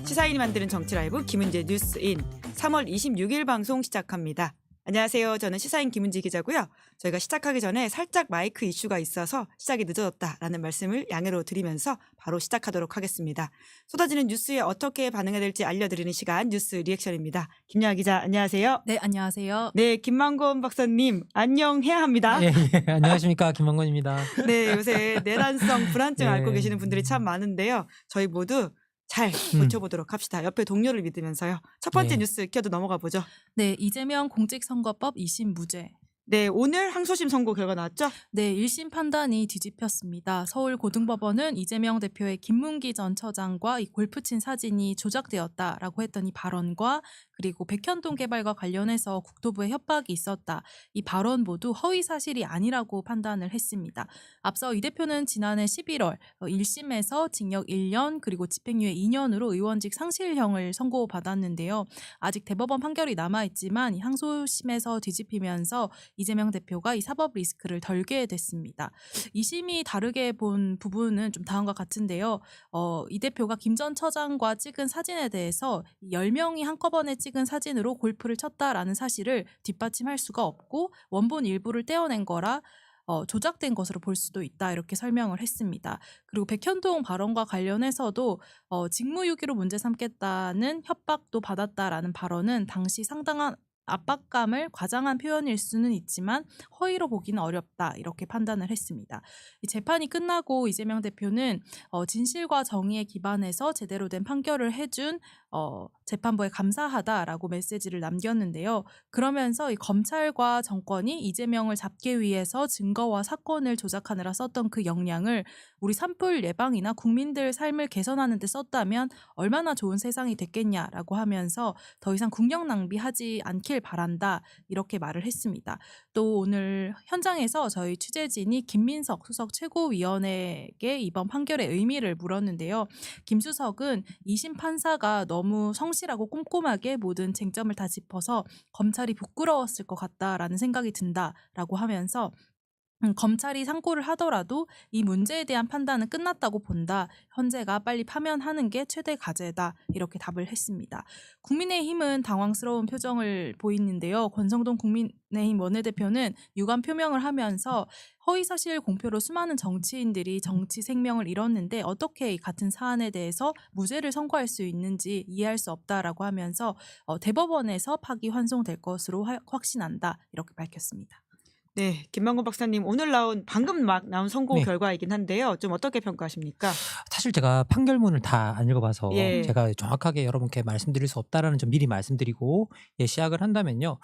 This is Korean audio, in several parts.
시사인이 만드는 정치 라이브 김은재 뉴스인 3월 26일 방송 시작합니다. 안녕하세요. 저는 시사인 김은지 기자고요. 저희가 시작하기 전에 살짝 마이크 이슈가 있어서 시작이 늦어졌다라는 말씀을 양해로 드리면서 바로 시작하도록 하겠습니다. 쏟아지는 뉴스에 어떻게 반응해야 될지 알려드리는 시간 뉴스 리액션입니다. 김여아 기자 안녕하세요. 네, 안녕하세요. 네, 김만권 박사님 안녕해야 합니다. 예, 안녕하십니까 김만권입니다. 네, 요새 내란성 불안증 네. 앓고 계시는 분들이 참 많은데요. 저희 모두 잘 고쳐보도록 합시다. 옆에 동료를 믿으면서요. 첫 번째 네. 뉴스 켜도 넘어가 보죠. 네, 이재명 공직선거법 2심 무죄. 네, 오늘 항소심 선고 결과 나왔죠? 네, 1심 판단이 뒤집혔습니다. 서울고등법원은 이재명 대표의 김문기 전 처장과 이 골프 친 사진이 조작되었다라고 했던 이 발언과 그리고 백현동 개발과 관련해서 국토부의 협박이 있었다. 이 발언 모두 허위 사실이 아니라고 판단을 했습니다. 앞서 이 대표는 지난해 11월 1심에서 징역 1년 그리고 집행유예 2년으로 의원직 상실형을 선고받았는데요. 아직 대법원 판결이 남아있지만 이 항소심에서 뒤집히면서 이재명 대표가 이 사법 리스크를 덜게 됐습니다. 2심이 다르게 본 부분은 좀 다음과 같은데요. 이 대표가 김 전 처장과 찍은 사진에 대해서 10명이 한꺼번에 찍은 사진으로 골프를 쳤다라는 사실을 뒷받침할 수가 없고 원본 일부를 떼어낸 거라 조작된 것으로 볼 수도 있다 이렇게 설명을 했습니다. 그리고 백현동 발언과 관련해서도 직무유기로 문제 삼겠다는 협박도 받았다라는 발언은 당시 상당한 압박감을 과장한 표현일 수는 있지만 허위로 보기는 어렵다 이렇게 판단을 했습니다. 이 재판이 끝나고 이재명 대표는 진실과 정의에 기반해서 제대로 된 판결을 해준 재판부에 감사하다라고 메시지를 남겼는데요. 그러면서 이 검찰과 정권이 이재명을 잡기 위해서 증거와 사건을 조작하느라 썼던 그 역량을 우리 산불 예방이나 국민들 삶을 개선하는 데 썼다면 얼마나 좋은 세상이 됐겠냐라고 하면서 더 이상 국력 낭비하지 않길 바란다 이렇게 말을 했습니다. 또 오늘 현장에서 저희 취재진이 김민석 수석 최고위원에게 이번 판결의 의미를 물었는데요. 김 수석은 2심 판사가 너무 성실하고 꼼꼼하게 모든 쟁점을 다 짚어서 검찰이 부끄러웠을 것 같다라는 생각이 든다라고 하면서 검찰이 상고를 하더라도 이 문제에 대한 판단은 끝났다고 본다. 현재가 빨리 파면하는 게 최대 과제다. 이렇게 답을 했습니다. 국민의힘은 당황스러운 표정을 보이는데요. 권성동 국민의힘 원내대표는 유감 표명을 하면서 허위사실 공표로 수많은 정치인들이 정치 생명을 잃었는데 어떻게 이 같은 사안에 대해서 무죄를 선고할 수 있는지 이해할 수 없다라고 하면서 대법원에서 파기환송될 것으로 확신한다. 이렇게 밝혔습니다. 네, 김만권 박사님 오늘 방금 막 나온 선고 네. 결과이긴 한데요. 좀 어떻게 평가하십니까? 사실 제가 판결문을 다 안 읽어봐서 예. 제가 정확하게 여러분께 말씀드릴 수 없다라는 점 미리 말씀드리고 시작을 한다면요.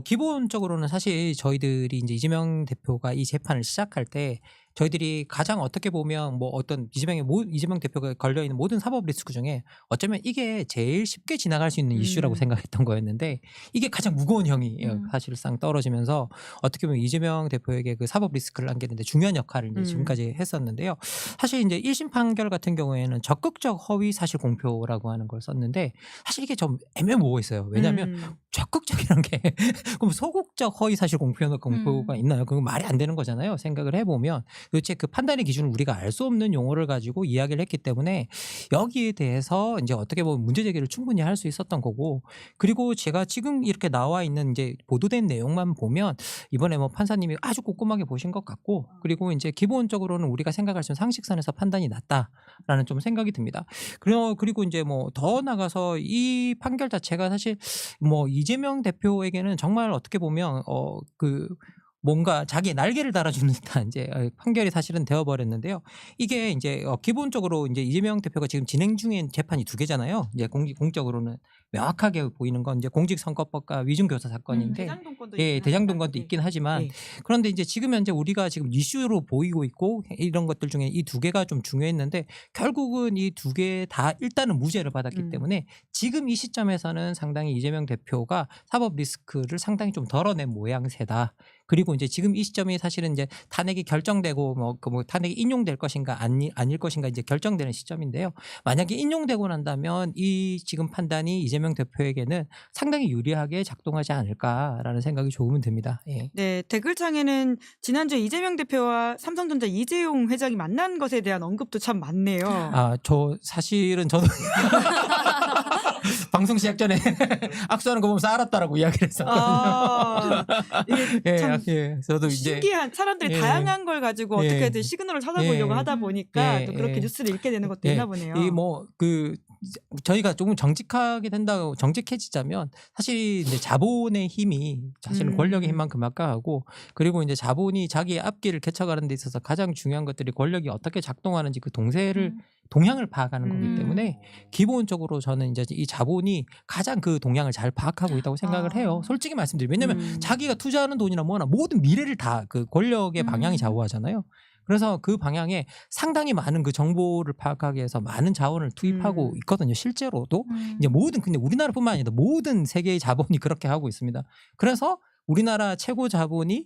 기본적으로는 사실 저희들이 이제 이재명 대표가 이 재판을 시작할 때 저희들이 가장 어떻게 보면 뭐 어떤 이재명 대표가 걸려 있는 모든 사법 리스크 중에 어쩌면 이게 제일 쉽게 지나갈 수 있는 이슈라고 생각했던 거였는데 이게 가장 무거운 형이 사실상 떨어지면서 어떻게 보면 이재명 대표에게 그 사법 리스크를 안기는데 중요한 역할을 이제 지금까지 했었는데요. 사실 이제 1심 판결 같은 경우에는 적극적 허위 사실 공표라고 하는 걸 썼는데 사실 이게 좀 애매모호했어요. 왜냐하면 적극적이란 게 그럼 소극적 허위 사실 공표가 있나요? 그건 말이 안 되는 거잖아요. 생각을 해보면 도대체 그 판단의 기준을 우리가 알 수 없는 용어를 가지고 이야기를 했기 때문에 여기에 대해서 이제 어떻게 보면 문제 제기를 충분히 할 수 있었던 거고 그리고 제가 지금 이렇게 나와 있는 이제 보도된 내용만 보면 이번에 뭐 판사님이 아주 꼼꼼하게 보신 것 같고 그리고 이제 기본적으로는 우리가 생각할 수 있는 상식선에서 판단이 났다라는 좀 생각이 듭니다. 그리고 이제 뭐 더 나가서 이 판결 자체가 사실 뭐 이재명 대표에게는 정말 어떻게 보면 뭔가 자기의 날개를 달아주는 듯한 이제 판결이 사실은 되어버렸는데요. 이게 이제 기본적으로 이제 이재명 대표가 지금 진행 중인 재판이 2개잖아요. 이제 공적으로는 명확하게 보이는 건 이제 공직선거법과 위중교사 사건인데, 대장동권도 대장동권도 있긴 하지만 그런데 이제 지금 현재 우리가 지금 이슈로 보이고 있고 이런 것들 중에 이 2개가 좀 중요했는데 결국은 이 2개 다 일단은 무죄를 받았기 때문에 지금 이 시점에서는 상당히 이재명 대표가 사법 리스크를 상당히 좀 덜어낸 모양새다. 그리고 이제 지금 이 시점이 사실은 이제 탄핵이 결정되고 탄핵이 인용될 것인가 아닐 것인가 이제 결정되는 시점인데요. 만약에 인용되고 난다면 이 지금 판단이 이재명 대표에게는 상당히 유리하게 작동하지 않을까라는 생각이 조금은 듭니다. 예. 네, 댓글창에는 지난주에 이재명 대표와 삼성전자 이재용 회장이 만난 것에 대한 언급도 참 많네요. 저 사실은 저도 방송 시작 전에 악수하는 거 보면서 알았다라고 이야기를 했었거든요. 아, 이게 참 저도 이제 신기한 사람들이 예. 다양한 걸 가지고 예. 어떻게든 시그널을 찾아보려고 예. 하다 보니까 예. 또 그렇게 예. 뉴스를 읽게 되는 것도 예. 있나 보네요. 이 뭐 저희가 조금 정직하게 된다고 정직해지자면 사실 이제 자본의 힘이 사실은 권력의 힘만큼 막강하고 그리고 이제 자본이 자기의 앞길을 개척하는 데 있어서 가장 중요한 것들이 권력이 어떻게 작동하는지 그 동향을 파악하는 거기 때문에 기본적으로 저는 이제 이 자본이 가장 그 동향을 잘 파악하고 있다고 생각을 해요. 솔직히 말씀드리면 왜냐면 자기가 투자하는 돈이나 뭐나 모든 미래를 다 그 권력의 방향이 좌우하잖아요. 그래서 그 방향에 상당히 많은 그 정보를 파악하기 위해서 많은 자원을 투입하고 있거든요. 실제로도 이제 근데 우리나라뿐만 아니라 모든 세계의 자본이 그렇게 하고 있습니다. 그래서 우리나라 최고 자본이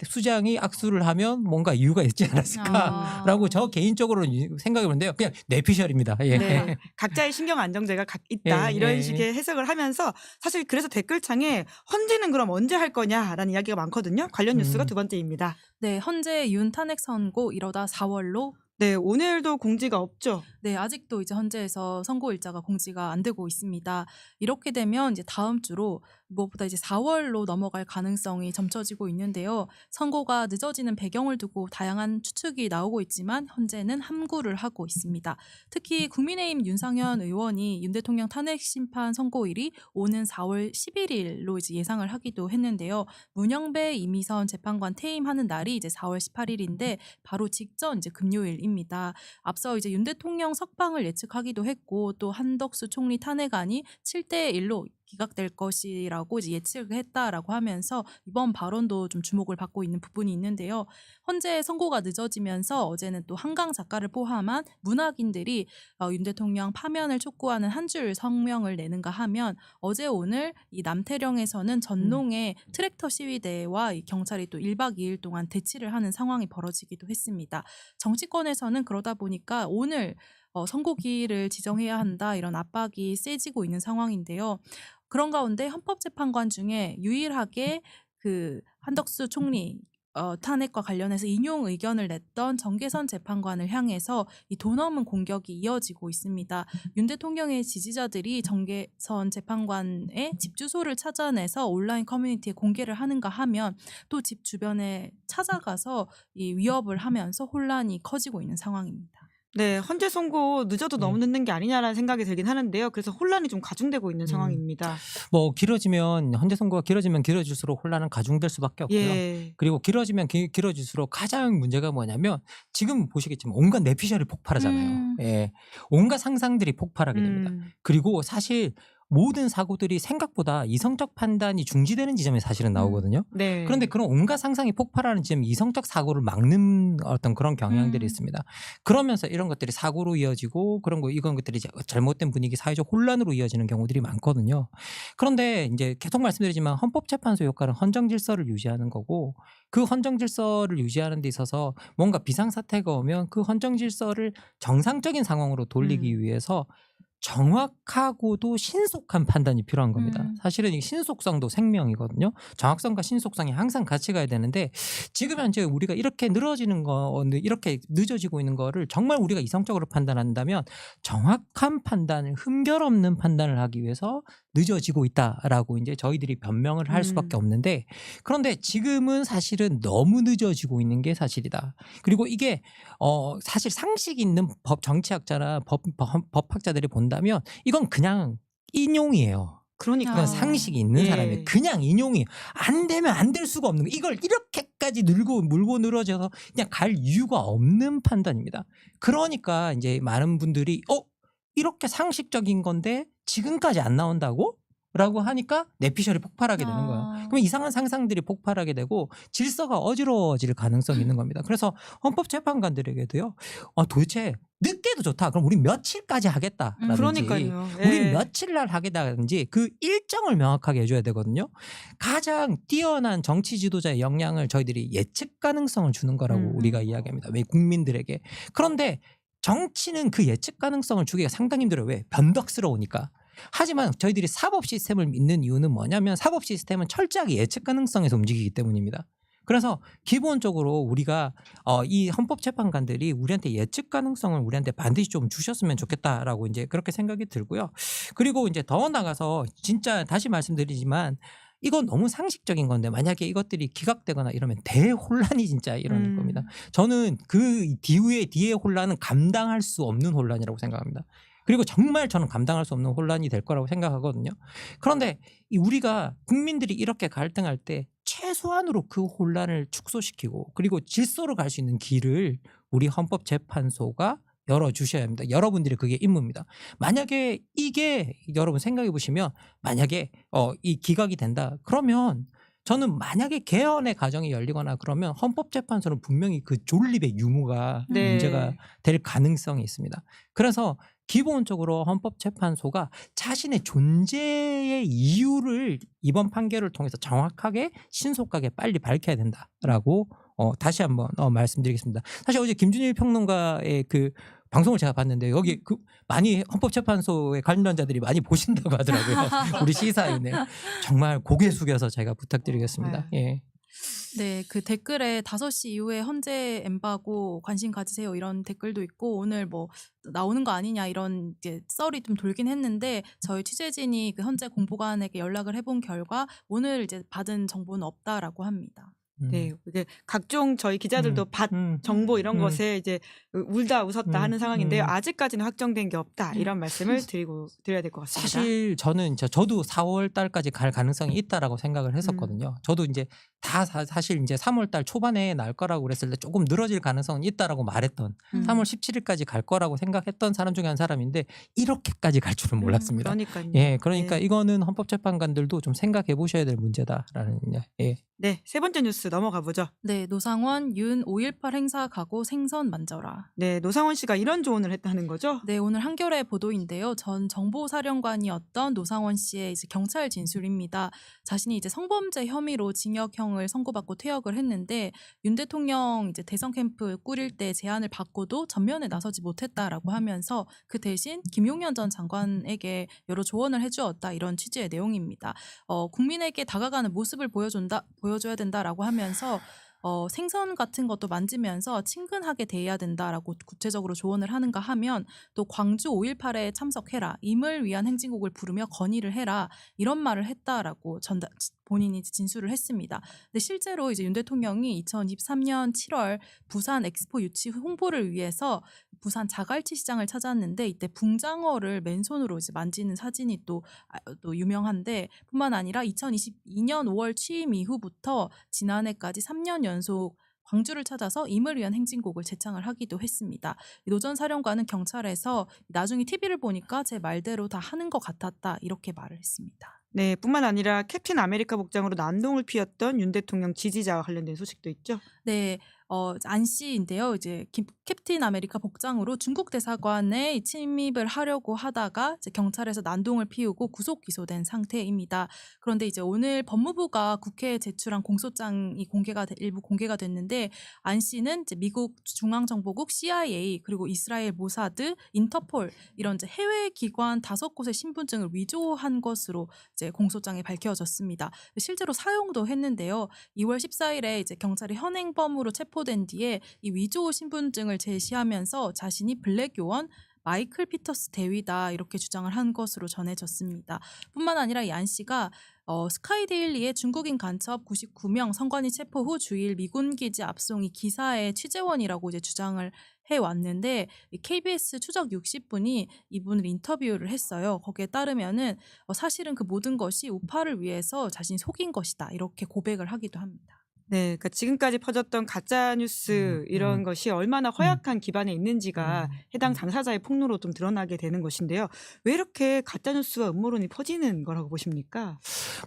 수장이 악수를 하면 뭔가 이유가 있지 않았을까라고 저 개인적으로 생각해 보는데요. 그냥 뇌피셜입니다. 예. 네. 각자의 신경 안정제가 있다 예, 이런 예. 식의 해석을 하면서 사실 그래서 댓글창에 헌재는 그럼 언제 할 거냐라는 이야기가 많거든요. 관련 뉴스가 두 번째입니다. 네, 헌재 윤 탄핵 선고 이러다 4월로. 네, 오늘도 공지가 없죠. 네, 아직도 이제 헌재에서 선고 일자가 공지가 안 되고 있습니다. 이렇게 되면 이제 다음 주로 무엇보다 이제 4월로 넘어갈 가능성이 점쳐지고 있는데요. 선고가 늦어지는 배경을 두고 다양한 추측이 나오고 있지만 헌재는 함구를 하고 있습니다. 특히 국민의힘 윤상현 의원이 윤 대통령 탄핵 심판 선고일이 오는 4월 11일로 이제 예상을 하기도 했는데요. 문영배 이미선 재판관 퇴임하는 날이 이제 4월 18일인데 바로 직전 이제 금요일입니다. 앞서 이제 윤 대통령 석방을 예측하기도 했고 또 한덕수 총리 탄핵안이 7대1로 기각될 것이라고 이제 예측을 했다라고 하면서 이번 발언도 좀 주목을 받고 있는 부분이 있는데요. 헌재 선고가 늦어지면서 어제는 또 한강 작가를 포함한 문학인들이 윤 대통령 파면을 촉구하는 한 줄 성명을 내는가 하면 어제 오늘 이 남태령에서는 전농의 트랙터 시위대와 이 경찰이 또 1박 2일 동안 대치를 하는 상황이 벌어지기도 했습니다. 정치권에서는 그러다 보니까 오늘 선고기일을 지정해야 한다 이런 압박이 세지고 있는 상황인데요. 그런 가운데 헌법재판관 중에 유일하게 그 한덕수 총리 탄핵과 관련해서 인용 의견을 냈던 정계선 재판관을 향해서 이 도넘은 공격이 이어지고 있습니다. 윤 대통령의 지지자들이 정계선 재판관의 집 주소를 찾아내서 온라인 커뮤니티에 공개를 하는가 하면 또 집 주변에 찾아가서 이 위협을 하면서 혼란이 커지고 있는 상황입니다. 네, 헌재 선고 늦어도 너무 늦는 게 아니냐라는 생각이 들긴 하는데요. 그래서 혼란이 좀 가중되고 있는 상황입니다. 뭐 길어지면 헌재 선고가 길어지면 길어질수록 혼란은 가중될 수밖에 없고요. 예. 그리고 길어지면 길어질수록 가장 문제가 뭐냐면 지금 보시겠지만 온갖 뇌피셜이 폭발하잖아요. 예, 온갖 상상들이 폭발하게 됩니다. 그리고 사실 모든 사고들이 생각보다 이성적 판단이 중지되는 지점에 사실은 나오거든요. 네. 그런데 그런 온갖 상상이 폭발하는 지점이 이성적 사고를 막는 어떤 그런 경향들이 있습니다. 그러면서 이런 것들이 사고로 이어지고 이런 것들이 잘못된 분위기, 사회적 혼란으로 이어지는 경우들이 많거든요. 그런데 이제 계속 말씀드리지만 헌법재판소 역할은 헌정 질서를 유지하는 거고 그 헌정 질서를 유지하는 데 있어서 뭔가 비상사태가 오면 그 헌정 질서를 정상적인 상황으로 돌리기 위해서 정확하고도 신속한 판단이 필요한 겁니다. 사실은 이 신속성도 생명이거든요. 정확성과 신속성이 항상 같이 가야 되는데 지금 현재 우리가 이렇게 이렇게 늦어지고 있는 거를 정말 우리가 이성적으로 판단한다면 정확한 판단을 흠결 없는 판단을 하기 위해서 늦어지고 있다라고 이제 저희들이 변명을 할 수밖에 없는데 그런데 지금은 사실은 너무 늦어지고 있는 게 사실이다. 그리고 이게 사실 상식 있는 정치학자나 법학자들이 본다면 이건 그냥 인용이에요. 그러니까 상식이 있는 사람이 그냥 인용이 안 되면 안 될 수가 없는 거. 이걸 이렇게까지 물고 늘어져서 그냥 갈 이유가 없는 판단입니다. 그러니까 이제 많은 분들이 이렇게 상식적인 건데 지금까지 안 나온다고? 라고 하니까 뇌피셜이 폭발하게 되는 거예요. 그러면 이상한 상상들이 폭발하게 되고 질서가 어지러워질 가능성이 있는 겁니다. 그래서 헌법재판관들에게도요. 도대체 늦게도 좋다. 그럼 우리 며칠까지 하겠다라든지 그러니까요. 우리 며칠 날 하겠다든지 그 일정을 명확하게 해줘야 되거든요. 가장 뛰어난 정치 지도자의 역량을 저희들이 예측 가능성을 주는 거라고 우리가 이야기합니다. 왜 국민들에게. 그런데 정치는 그 예측 가능성을 주기가 상당히 힘들어요. 왜? 변덕스러우니까. 하지만 저희들이 사법 시스템을 믿는 이유는 뭐냐면 사법 시스템은 철저하게 예측 가능성에서 움직이기 때문입니다. 그래서 기본적으로 우리가 이 헌법재판관들이 우리한테 예측 가능성을 우리한테 반드시 좀 주셨으면 좋겠다라고 이제 그렇게 생각이 들고요. 그리고 이제 더 나가서 진짜 다시 말씀드리지만 이건 너무 상식적인 건데 만약에 이것들이 기각되거나 이러면 대혼란이 진짜 일어날 겁니다. 저는 그 뒤의 혼란은 감당할 수 없는 혼란이라고 생각합니다. 그리고 정말 저는 감당할 수 없는 혼란이 될 거라고 생각하거든요. 그런데 우리가 국민들이 이렇게 갈등할 때 최소한으로 그 혼란을 축소시키고 그리고 질서로 갈 수 있는 길을 우리 헌법재판소가 열어주셔야 합니다. 여러분들이 그게 임무입니다. 만약에 이게 여러분 생각해 보시면 만약에 이 기각이 된다 그러면 저는 만약에 개헌의 과정이 열리거나 그러면 헌법재판소는 분명히 그 존립의 유무가 네. 문제가 될 가능성이 있습니다. 그래서 기본적으로 헌법재판소가 자신의 존재의 이유를 이번 판결을 통해서 정확하게 신속하게 빨리 밝혀야 된다라고 다시 한번 말씀드리겠습니다. 사실 어제 김준일 평론가의 그 방송을 제가 봤는데 여기 많이 헌법재판소의 관련자들이 많이 보신다고 하더라고요. 우리 시사인을 정말 고개 숙여서 제가 부탁드리겠습니다. 예. 네, 그 댓글에 5시 이후에 헌재 엠바고 관심 가지세요 이런 댓글도 있고 오늘 뭐 나오는 거 아니냐 이런 이제 썰이 좀 돌긴 했는데 저희 취재진이 그 헌재 공보관에게 연락을 해본 결과 오늘 이제 받은 정보는 없다라고 합니다. 네, 이게 각종 저희 기자들도 정보 이런 것에 이제 울다 웃었다 하는 상황인데요. 아직까지는 확정된 게 없다 이런 말씀을 드려야 될 것 같습니다. 사실 저도 4월 달까지 갈 가능성이 있다라고 생각을 했었거든요. 저도 이제 다 사실 이제 3월 달 초반에 날 거라고 그랬을 때 조금 늘어질 가능성은 있다라고 말했던 3월 17일까지 갈 거라고 생각했던 사람 중에 한 사람인데 이렇게까지 갈 줄은 몰랐습니다. 그러니까요. 예, 그러니까 네. 이거는 헌법재판관들도 좀 생각해 보셔야 될 문제다라는 예. 네, 세 번째 뉴스 넘어가 보죠. 네, 노상원 윤 5.18 행사 가고 생선 만져라. 네, 노상원 씨가 이런 조언을 했다는 거죠. 네, 오늘 한겨레 보도인데요. 전 정보사령관이었던 노상원 씨의 이제 경찰 진술입니다. 자신이 이제 성범죄 혐의로 징역형을 선고받고 퇴역을 했는데 윤 대통령 이제 대선 캠프 꾸릴 때 제안을 받고도 전면에 나서지 못했다라고 하면서 그 대신 김용현 전 장관에게 여러 조언을 해주었다 이런 취지의 내용입니다. 국민에게 다가가는 모습을 보여줘야 된다라고 하면서 생선 같은 것도 만지면서 친근하게 대해야 된다라고 구체적으로 조언을 하는가 하면 또 광주 5.18에 참석해라. 임을 위한 행진곡을 부르며 건의를 해라. 이런 말을 했다라고 본인이 진술을 했습니다. 근데 실제로 이제 윤 대통령이 2023년 7월 부산 엑스포 유치 홍보를 위해서 부산 자갈치 시장을 찾았는데 이때 붕장어를 맨손으로 이제 만지는 사진이 또 유명한데 뿐만 아니라 2022년 5월 취임 이후부터 지난해까지 3년 연속 광주를 찾아서 임을 위한 행진곡을 제창을 하기도 했습니다. 노 전 사령관은 경찰에서 나중에 TV를 보니까 제 말대로 다 하는 것 같았다 이렇게 말을 했습니다. 네, 뿐만 아니라 캡틴 아메리카 복장으로 난동을 피웠던 윤 대통령 지지자와 관련된 소식도 있죠. 네, 안 씨인데요. 이제 캡틴 아메리카 복장으로 중국 대사관에 침입을 하려고 하다가 이제 경찰에서 난동을 피우고 구속 기소된 상태입니다. 그런데 이제 오늘 법무부가 국회에 제출한 공소장이 일부 공개가 됐는데 안 씨는 이제 미국 중앙정보국 CIA 그리고 이스라엘 모사드, 인터폴 이런 이제 해외 기관 5곳의 신분증을 위조한 것으로 이제 공소장에 밝혀졌습니다. 실제로 사용도 했는데요. 2월 14일에 이제 경찰이 현행범으로 체포된 뒤에 이 위조 신분증을 제시하면서 자신이 블랙 요원 마이클 피터스 대위다 이렇게 주장을 한 것으로 전해졌습니다. 뿐만 아니라 이 안 씨가 스카이데일리의 중국인 간첩 99명 선관위 체포 후 주일 미군 기지 압송이 기사의 취재원이라고 이제 주장을 해왔는데 KBS 추적 60분이 이분을 인터뷰를 했어요. 거기에 따르면은 사실은 그 모든 것이 우파를 위해서 자신이 속인 것이다 이렇게 고백을 하기도 합니다. 네, 그러니까 지금까지 퍼졌던 가짜 뉴스 이런 것이 얼마나 허약한 기반에 있는지가 해당 당사자의 폭로로 좀 드러나게 되는 것인데요. 왜 이렇게 가짜 뉴스와 음모론이 퍼지는 거라고 보십니까?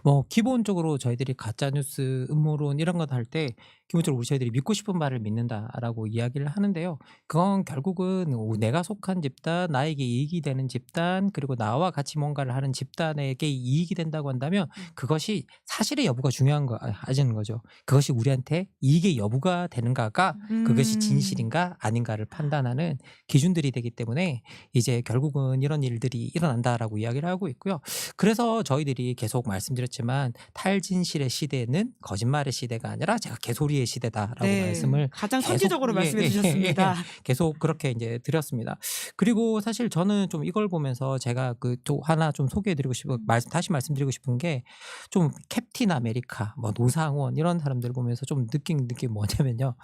뭐 기본적으로 저희들이 가짜 뉴스, 음모론 이런 것 할 때 기본적으로 저희들이 믿고 싶은 말을 믿는다라고 이야기를 하는데요. 그건 결국은 내가 속한 집단, 나에게 이익이 되는 집단, 그리고 나와 같이 뭔가를 하는 집단에게 이익이 된다고 한다면 그것이 사실의 여부가 중요한 거죠. 그것이 우리한테 이익의 여부가 되는가가 그것이 진실인가 아닌가를 판단하는 기준들이 되기 때문에 이제 결국은 이런 일들이 일어난다라고 이야기를 하고 있고요. 그래서 저희들이 계속 말씀드렸지만 탈진실의 시대는 거짓말의 시대가 아니라 제가 개소리 우리의 시대다라고 네, 말씀을 가장 계속 선지적으로 말씀해 주셨습니다. 계속 그렇게 이제 드렸습니다. 그리고 사실 저는 좀 이걸 보면서 제가 그 또 하나 좀 소개해드리고 싶은 다시 말씀드리고 싶은 게 좀 캡틴 아메리카, 뭐 노상원 이런 사람들 보면서 좀 느낀 뭐냐면요.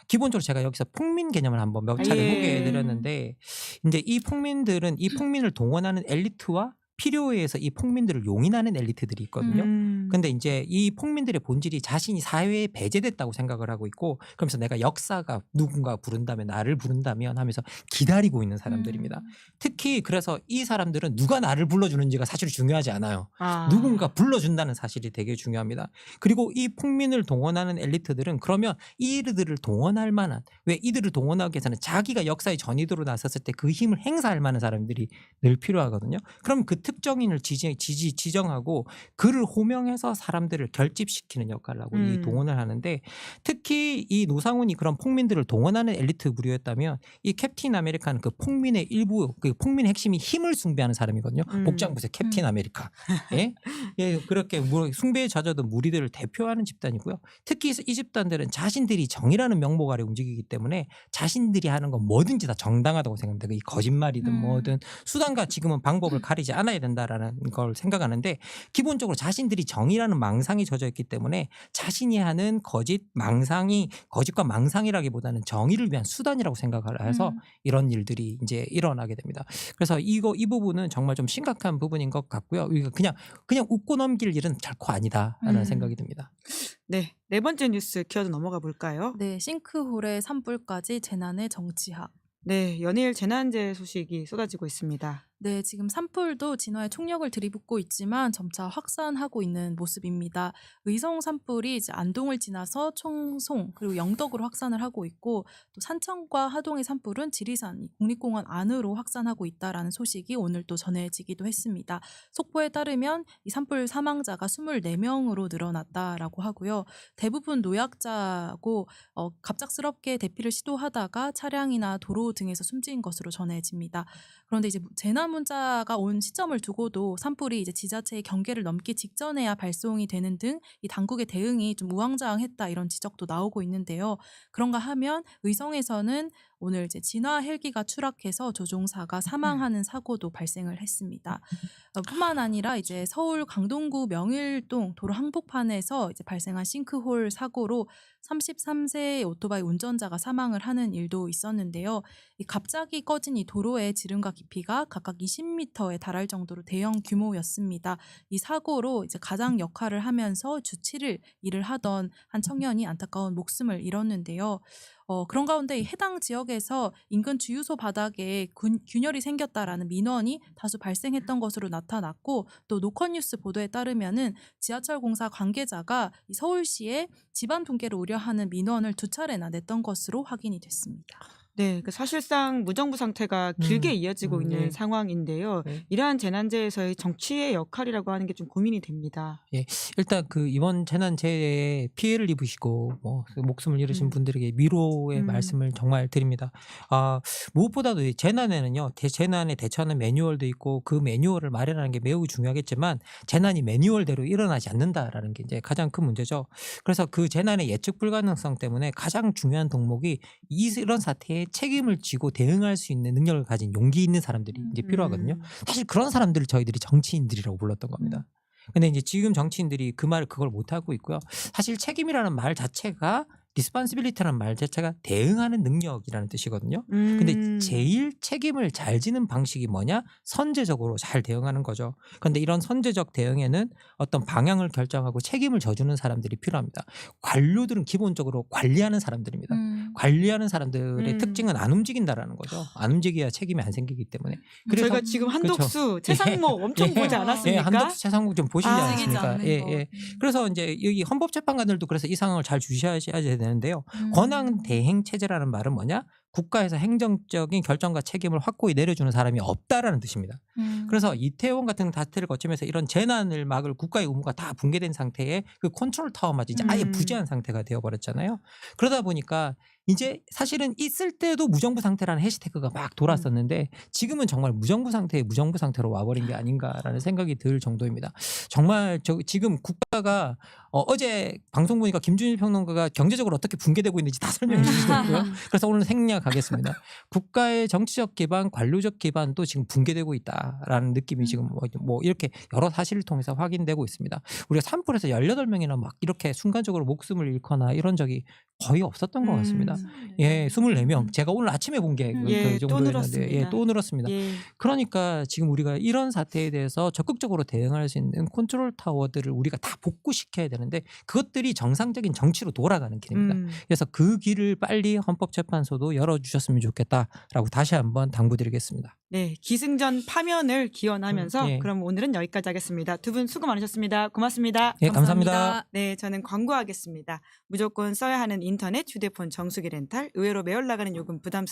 기본적으로 제가 여기서 폭민 개념을 한번 몇 차례 예. 소개해드렸는데 이제 이 폭민들은 이 폭민을 동원하는 엘리트와 필요에 의해서 이 폭민들을 용인하는 엘리트들이 있거든요. 근데 이제 이 폭민들의 본질이 자신이 사회에 배제됐다고 생각을 하고 있고 그러면서 내가 역사가 누군가 부른다면 나를 부른다면 하면서 기다리고 있는 사람들입니다. 특히 그래서 이 사람들은 누가 나를 불러주는지가 사실 중요하지 않아요. 누군가 불러준다는 사실이 되게 중요합니다. 그리고 이 폭민을 동원하는 엘리트들은 그러면 이들을 동원할 만한 왜 이들을 동원하기 위해서는 자기가 역사의 전이도로 나섰을 때 그 힘을 행사할 만한 사람들이 늘 필요하거든요. 그럼 그 특정인을 지정하고 그를 호명해서 사람들을 결집시키는 역할을 하고 이 동원을 하는데 특히 이 노상훈이 그런 폭민들을 동원하는 엘리트 부류였다면 이 캡틴 아메리카는 그 폭민의 일부 그 폭민의 핵심이 힘을 숭배하는 사람이거든요. 복장 보세요. 캡틴 아메리카. 예? 예, 그렇게 숭배에 젖어든 무리들을 대표하는 집단이고요. 특히 이 집단들은 자신들이 정의라는 명목 아래 움직이기 때문에 자신들이 하는 건 뭐든지 다 정당하다고 생각합니다. 이 거짓말이든 뭐든 수단과 지금은 방법을 가리지 않아야 된다라는 걸 생각하는데 기본적으로 자신들이 정의라는 망상이 젖어 있기 때문에 자신이 하는 거짓과 망상이라기보다는 정의를 위한 수단이라고 생각을 해서 이런 일들이 이제 일어나게 됩니다. 그래서 이 부분은 정말 좀 심각한 부분인 것 같고요. 이거 그냥 웃고 넘길 일은 결코 아니다라는 생각이 듭니다. 네, 네 번째 뉴스 기어도 넘어가 볼까요? 네, 싱크홀의 산불까지 재난의 정치학. 네, 연일 재난재해 소식이 쏟아지고 있습니다. 네, 지금 산불도 진화에 총력을 들이붓고 있지만 점차 확산하고 있는 모습입니다. 의성 산불이 이제 안동을 지나서 청송 그리고 영덕으로 확산을 하고 있고 또 산청과 하동의 산불은 지리산 국립공원 안으로 확산하고 있다라는 소식이 오늘 또 전해지기도 했습니다. 속보에 따르면 이 산불 사망자가 24명으로 늘어났다라고 하고요. 대부분 노약자고 갑작스럽게 대피를 시도하다가 차량이나 도로 등에서 숨진 것으로 전해집니다. 그런데 이제 재난 문자가 온 시점을 두고도 산불이 이제 지자체의 경계를 넘기 직전에야 발송이 되는 등 이 당국의 대응이 좀 우왕좌왕했다 이런 지적도 나오고 있는데요. 그런가 하면 의성에서는 오늘 이제 진화 헬기가 추락해서 조종사가 사망하는 사고도 발생을 했습니다. 뿐만 아니라 이제 서울 강동구 명일동 도로 한복판에서 이제 발생한 싱크홀 사고로 33세 오토바이 운전자가 사망을 하는 일도 있었는데요. 이 갑자기 꺼진 이 도로의 지름과 깊이가 각각 20m에 달할 정도로 대형 규모였습니다. 이 사고로 이제 가장 역할을 하면서 주 7일 일을 하던 한 청년이 안타까운 목숨을 잃었는데요. 그런 가운데 이 해당 지역에서 인근 주유소 바닥에 균열이 생겼다라는 민원이 다수 발생했던 것으로 나타났고 또 노컷뉴스 보도에 따르면은 지하철 공사 관계자가 이 서울시에 집안 붕괴를 우려하는 민원을 2차례나 냈던 것으로 확인이 됐습니다. 네, 사실상 무정부 상태가 길게 이어지고 있는 네. 상황인데요. 네. 이러한 재난재해에서의 정치의 역할이라고 하는 게 좀 고민이 됩니다. 일단 그 이번 재난재해에 피해를 입으시고 목숨을 잃으신 분들에게 위로의 말씀을 정말 드립니다. 무엇보다도 이 재난에는요, 재난에 대처하는 매뉴얼도 있고 그 매뉴얼을 마련하는 게 매우 중요하겠지만 재난이 매뉴얼대로 일어나지 않는다라는 게 이제 가장 큰 문제죠. 그래서 그 재난의 예측 불가능성 때문에 가장 중요한 덕목이 이런 사태에 책임을 지고 대응할 수 있는 능력을 가진 용기 있는 사람들이 이제 필요하거든요. 사실 그런 사람들을 저희들이 정치인들이라고 불렀던 겁니다. 근데 이제 지금 정치인들이 그걸 못 하고 있고요. 사실 책임이라는 말 자체가 리스폰시빌리티라는 말 자체가 대응하는 능력이라는 뜻이거든요. 근데 제일 책임을 잘 지는 방식이 뭐냐? 선제적으로 잘 대응하는 거죠. 그런데 이런 선제적 대응에는 어떤 방향을 결정하고 책임을 져주는 사람들이 필요합니다. 관료들은 기본적으로 관리하는 사람들입니다. 관리하는 사람들의 특징은 안 움직인다라는 거죠. 안 움직여야 책임이 안 생기기 때문에. 그래서 저희가 지금 한덕수, 최상목 엄청 보지 않았습니까? 한덕수, 최상목 좀 보시지 않습니까? 않는 거. 그래서 이제 여기 헌법재판관들도 그래서 이 상황을 잘 주시하셔야 되는데요. 권한 대행 체제라는 말은 뭐냐? 국가에서 행정적인 결정과 책임을 확고히 내려주는 사람이 없다라는 뜻입니다. 그래서 이태원 같은 사태를 거치면서 이런 재난을 막을 국가의 의무가 다 붕괴된 상태에 그 컨트롤 타워마저 이제 아예 부재한 상태가 되어버렸잖아요. 그러다 보니까 이제 사실은 있을 때도 무정부 상태라는 해시태그가 막 돌았었는데 지금은 정말 무정부 상태에 무정부 상태로 와버린 게 아닌가라는 생각이 들 정도입니다. 정말 지금 국가가 어제 방송 보니까 김준일 평론가가 경제적으로 어떻게 붕괴되고 있는지 다 설명해 주시더라고요. 그래서 오늘 생략하겠습니다. 국가의 정치적 기반, 관료적 기반도 지금 붕괴되고 있다라는 느낌이 지금 뭐 이렇게 여러 사실을 통해서 확인되고 있습니다. 우리가 산불에서 18명이나 막 이렇게 순간적으로 목숨을 잃거나 이런 적이 거의 없었던 것 같습니다. 예, 24명. 제가 오늘 아침에 본 게 예, 그 또 정도였는데 늘었습니다. 예, 또 늘었습니다. 예. 그러니까 지금 우리가 이런 사태에 대해서 적극적으로 대응할 수 있는 컨트롤 타워들을 우리가 다 복구시켜야 되는데 그것들이 정상적인 정치로 돌아가는 길입니다. 그래서 그 길을 빨리 헌법재판소도 열어주셨으면 좋겠다라고 다시 한번 당부드리겠습니다. 네, 기승전 파면을 기원하면서 예. 그럼 오늘은 여기까지 하겠습니다. 두 분 수고 많으셨습니다. 고맙습니다. 예, 감사합니다. 네, 저는 광고하겠습니다. 무조건 써야 하는 인터넷, 휴대폰 정수기 렌탈, 의외로 매월 나가는 요금 부담스러운